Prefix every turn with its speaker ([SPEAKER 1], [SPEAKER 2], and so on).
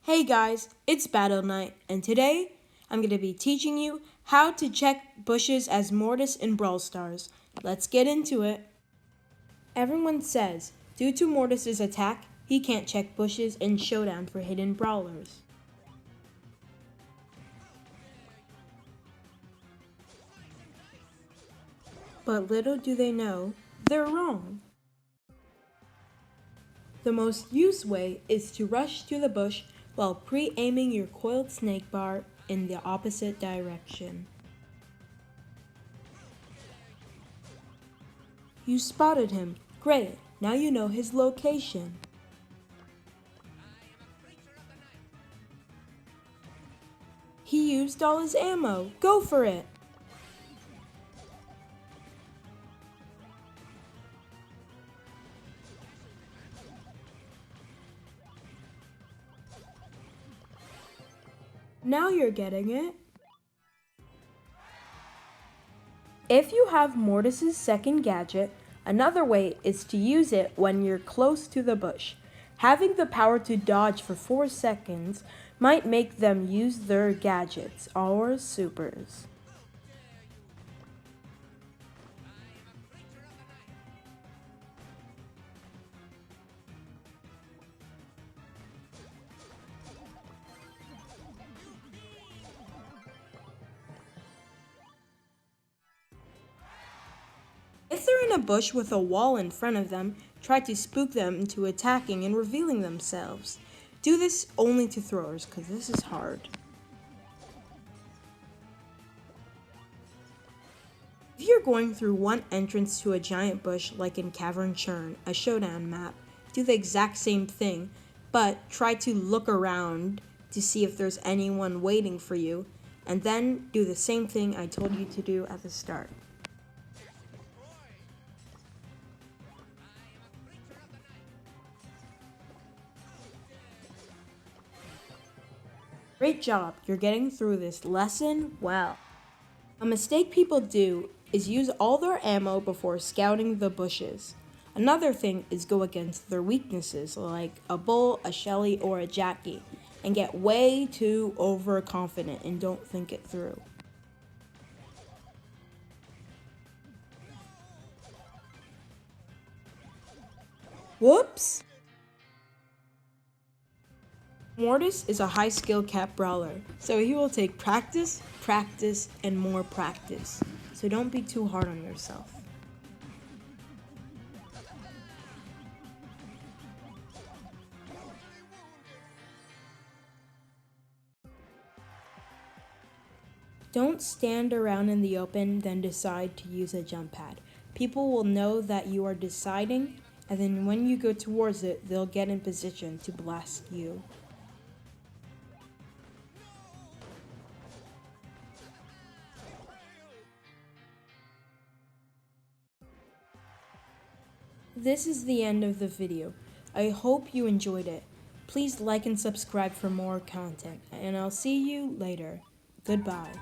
[SPEAKER 1] Hey guys, it's BattleKnight, and today I'm going to be teaching you how to check bushes as Mortis in Brawl Stars. Let's get into it. Everyone says, due to Mortis' attack, he can't check bushes in Showdown for hidden brawlers. But little do they know, they're wrong. The most used way is to rush to the bush while pre-aiming your coiled snake bar in the opposite direction. You spotted him. Great, now you know his location. He used all his ammo. Go for it! Now you're getting it. If you have Mortis' second gadget, another way is to use it when you're close to the bush. Having the power to dodge for 4 seconds might make them use their gadgets or supers. If they're in a bush with a wall in front of them, try to spook them into attacking and revealing themselves. Do this only to throwers, because this is hard. If you're going through one entrance to a giant bush like in Cavern Churn, a showdown map, do the exact same thing, but try to look around to see if there's anyone waiting for you, and then do the same thing I told you to do at the start. Great job, you're getting through this lesson well. A mistake people do is use all their ammo before scouting the bushes. Another thing is go against their weaknesses like a Bull, a Shelly, or a Jackie and get way too overconfident and don't think it through. Whoops! Mortis is a high skill cap brawler, so he will take practice, practice, and more practice. So don't be too hard on yourself. Don't stand around in the open, then decide to use a jump pad. People will know that you are deciding, and then when you go towards it, they'll get in position to blast you. This is the end of the video. I hope you enjoyed it. Please like and subscribe for more content, and I'll see you later. Goodbye.